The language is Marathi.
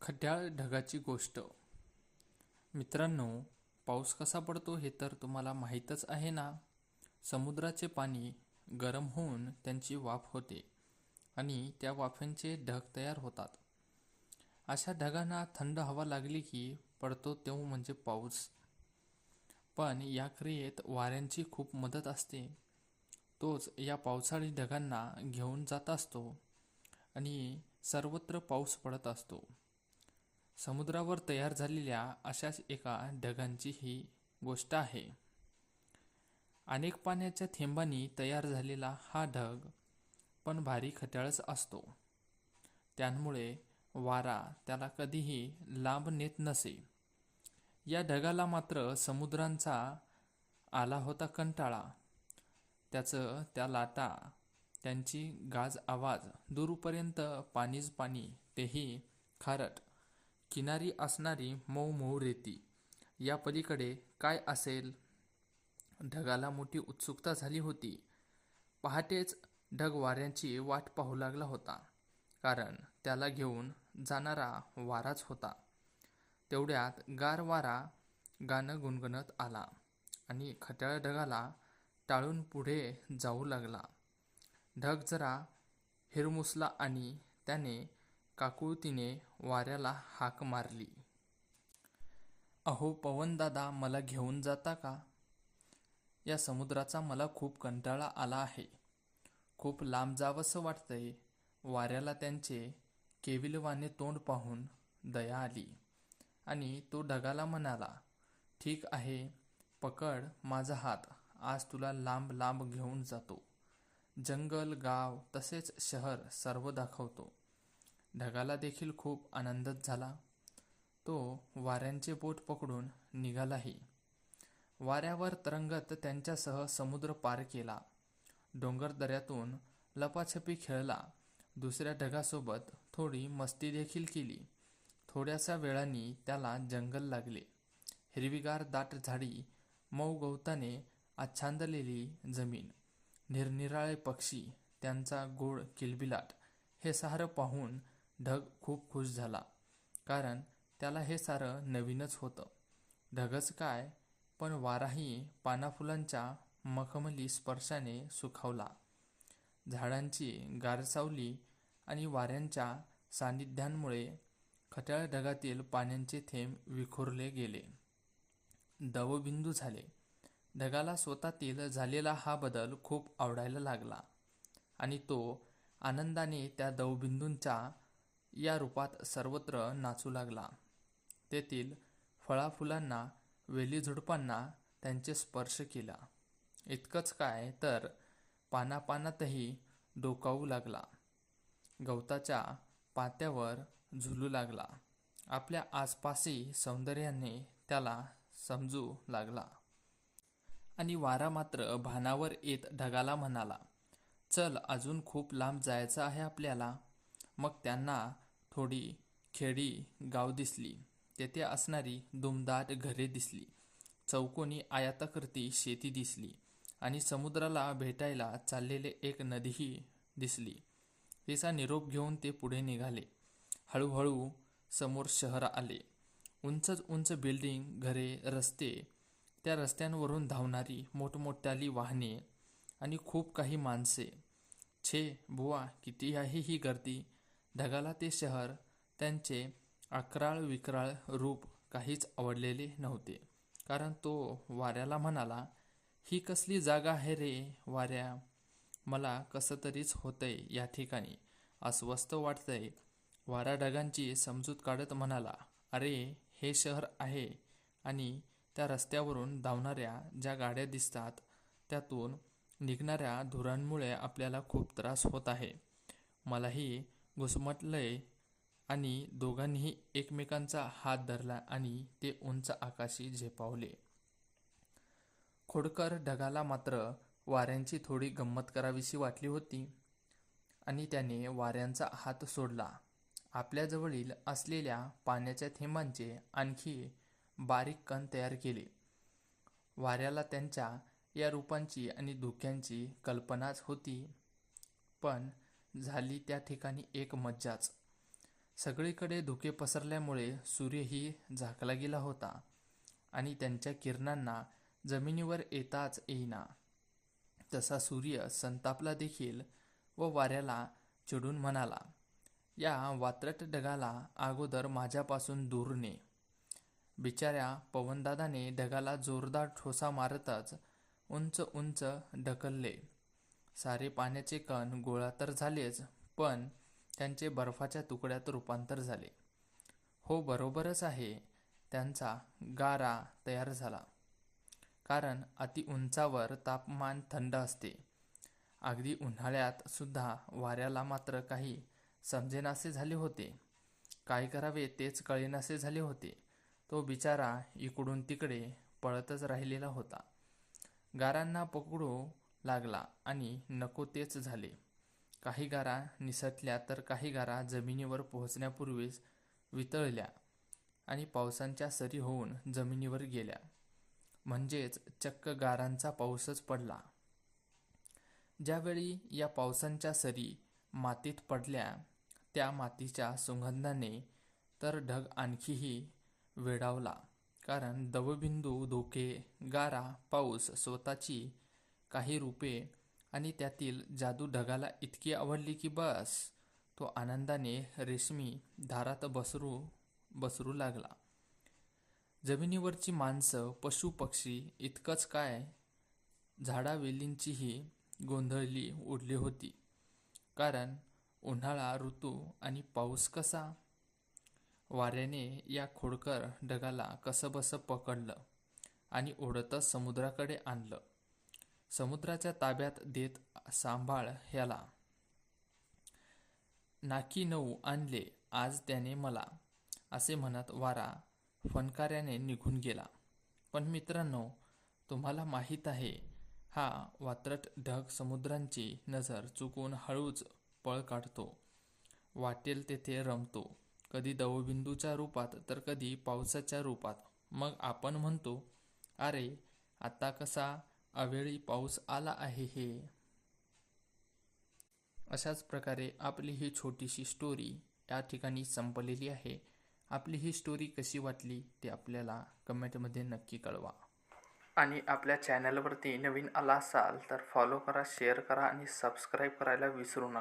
खट्याळ ढगाची गोष्ट. मित्रांनो, पाऊस कसा पडतो हे तर तुम्हाला माहीतच आहे ना. समुद्राचे पाणी गरम होऊन त्यांची वाफ होते आणि त्या वाफांचे ढग तयार होतात. अशा ढगांना थंड हवा लागली की पडतो तो म्हणजे पाऊस. पण या क्रियेत वाऱ्यांची खूप मदत असते. तोच या पावसाळी ढगांना घेऊन जात असतो आणि सर्वत्र पाऊस पडत असतो. समुद्रावर तयार झालेल्या अशाच एका ढगांची ही गोष्ट आहे. अनेक पाण्याच्या थेंबांनी तयार झालेला हा ढग पण भारी खट्याळच असतो. त्यामुळे वारा त्याला कधीही लांब नेत नसे. या ढगाला मात्र समुद्रांचा आला होता कंटाळा. त्या लाटा, त्यांची गाज आवाज, दूरपर्यंत पाणीच पाणी, तेही खारट. किनारी असणारी मऊ मऊ रेती. या पलीकडे काय असेल? ढगाला मोठी उत्सुकता झाली होती. पहाटेच ढग वाऱ्यांची वाट पाहू लागला होता, कारण त्याला घेऊन जाणारा वाराच होता. तेवढ्यात गार वारा गाणं गुणगुणत आला आणि खट्याळ ढगाला टाळून पुढे जाऊ लागला. ढग जरा हिरमुसला आणि त्याने काकुळतीने वाऱ्याला हाक मारली. अहो पवनदादा, मला घेऊन जाता का? या समुद्राचा मला खूप कंटाळा आला आहे. खूप लांब जावंसं वाटतंय. वाऱ्याला त्यांचे केविलवाणे तोंड पाहून दया आली आणि तो ढगाला म्हणाला, ठीक आहे, पकड माझा हात, आज तुला लांब लांब घेऊन जातो. जंगल, गाव, तसेच शहर सर्व दाखवतो. ढगाला देखील खूप आनंदच झाला. तो वाऱ्यांचे बोट पकडून निघालाही. वाऱ्यावर तरंगत त्यांच्यासह समुद्र पार केला. डोंगर दऱ्यातून लपाछपी खेळला. दुसऱ्या ढगासोबत थोडी मस्ती देखील केली. थोड्याशा वेळाने त्याला जंगल लागले. हिरवीगार दाट झाडी, मऊ गवताने आच्छादलेली जमीन, निरनिराळे पक्षी, त्यांचा गोड किलबिलाट, हे सारं पाहून ढग खूप खुश झाला, कारण त्याला हे सारं नवीनच होतं. ढगच काय, पण वाराही पानाफुलांच्या मखमली स्पर्शाने सुखावला. झाडांची गारसावली आणि वाऱ्यांच्या सान्निध्यामुळे खट्याळ ढगातील पाण्याचे थेंब विखुरले गेले, दवबिंदू झाले. ढगाला स्वतःतील झालेला हा बदल खूप आवडायला लागला आणि तो आनंदाने त्या दवबिंदूंच्या या रूपात सर्वत्र नाचू लागला. तेथील फळाफुलांना, वेलीझुडपांना त्यांचे स्पर्श केला. इतकंच काय, तर पानापानातही डोकावू लागला. गवताच्या पात्यावर झुलू लागला. आपल्या आसपासही सौंदर्याने त्याला समजू लागला. आणि वारा मात्र भानावर येत ढगाला म्हणाला, चल, अजून खूप लांब जायचं आहे आपल्याला. मग त्यांना थोडी खेडी गाव दिसली. तेथे असणारी दुमदाट घरे दिसली. चौकोनी आयताकृती शेती दिसली आणि समुद्राला भेटायला चाललेली एक नदीही दिसली. तिचा निरोप घेऊन ते पुढे निघाले. हळूहळू समोर शहर आले. उंचच उंच बिल्डिंग, घरे, रस्ते, त्या रस्त्यांवरून धावणारी मोठमोठ्याली वाहने आणि खूप काही माणसे. छे बुवा, किती आहे ही गर्दी! ढगाला ते शहर, त्यांचे अक्राळ विक्राळ रूप काहीच आवडलेले नव्हते, कारण तो वाऱ्याला म्हणाला, ही कसली जागा आहे रे वाऱ्या? मला कसं तरीच होतंय या ठिकाणी, अस्वस्थ वाटतंय. वारा ढगांची समजूत काढत म्हणाला, अरे, हे शहर आहे आणि त्या रस्त्यावरून धावणाऱ्या ज्या गाड्या दिसतात, त्यातून निघणाऱ्या धुरांमुळे आपल्याला खूप त्रास होत आहे. मलाही घुसमटलंय. आणि दोघांनीही एकमेकांचा हात धरला आणि ते उंच आकाशी झेपावले. खोडकर ढगाला मात्र वाऱ्यांची थोडी गंमत करावीशी वाटली होती आणि त्याने वाऱ्यांचा हात सोडला. आपल्याजवळील असलेल्या पाण्याच्या थेंबांचे आणखी बारीक कण तयार केले. वाऱ्याला त्यांच्या या रूपांची आणि धुक्यांची कल्पनाच होती, पण झाली त्या ठिकाणी एक मज्जाच. सगळीकडे धुके पसरल्यामुळे सूर्यही झाकला गेला होता आणि त्यांच्या किरणांना जमिनीवर येताच येईना. तसा सूर्य संतापला देखील व वाऱ्याला चिडून म्हणाला, या वात्रट ढगाला अगोदर माझ्यापासून दूर ने. बिचाऱ्या पवनदादाने ढगाला जोरदार ठोसा मारतच उंच उंच ढकलले. सारे पाण्याचे कण गोळा तर झालेच, पण त्यांचे बर्फाच्या तुकड्यात रूपांतर झाले. हो, बरोबरच आहे, त्यांचा गारा तयार झाला. कारण अति उंचावर तापमान थंड असते. अगदी उन्हाळ्यात सुद्धा वाऱ्याला मात्र काही समजेनासे झाले होते. काय करावे तेच कळेनासे झाले होते. तो बिचारा इकडून तिकडे पळतच राहिलेला होता. गारांना पकडू लागला आणि नको तेच झाले. काही गारा निसटल्या तर काही गारा जमिनीवर पोहोचण्यापूर्वीच वितळल्या आणि पावसाच्या सरी होऊन जमिनीवर गेल्या. म्हणजेच चक्क गारांचा पाऊसच पडला. ज्यावेळी या पावसाच्या सरी मातीत पडल्या, त्या मातीच्या सुगंधाने तर ढग आणखीही वेडावला. कारण दवबिंदू, धुके, गारा, पाऊस स्वतःची काही रूपे आणि त्यातील जादू ढगाला इतकी आवडली की बस, तो आनंदाने रेशमी दारात बसरू लागला. जमिनीवरची माणसं, पशु पक्षी इतकंच काय, झाडावेलींचीही गोंधळी उडली होती. कारण उन्हाळा ऋतू आणि पाऊस कसा. वाऱ्याने या खोडकर ढगाला कसंबसं पकडलं आणि ओढतच समुद्राकडे आणलं. समुद्राच्या ताब्यात देत सांभाळ ह्याला. नाकी 9 आणले आज त्याने मला, असे म्हणत वारा फणकाऱ्याने निघून गेला. पण मित्रांनो, तुम्हाला माहीत आहे, हा वात्रट ढग समुद्राची नजर चुकवून हळूच पळ काढतो. वाटेल तेथे रमतो. कधी दवबिंदूच्या रूपात तर कधी पावसाच्या रूपात. मग आपण म्हणतो, अरे आता कसा अवेळी पाऊस आला आहे हे. अशाच प्रकारे आपली ही छोटीशी स्टोरी या ठिकाणी संपलेली आहे. आपली ही स्टोरी कशी वाटली ते आपल्याला कमेंटमध्ये नक्की कळवा. आणि आपल्या चॅनलवरती नवीन आला असाल तर फॉलो करा, शेअर करा आणि सबस्क्राईब करायला विसरू नका.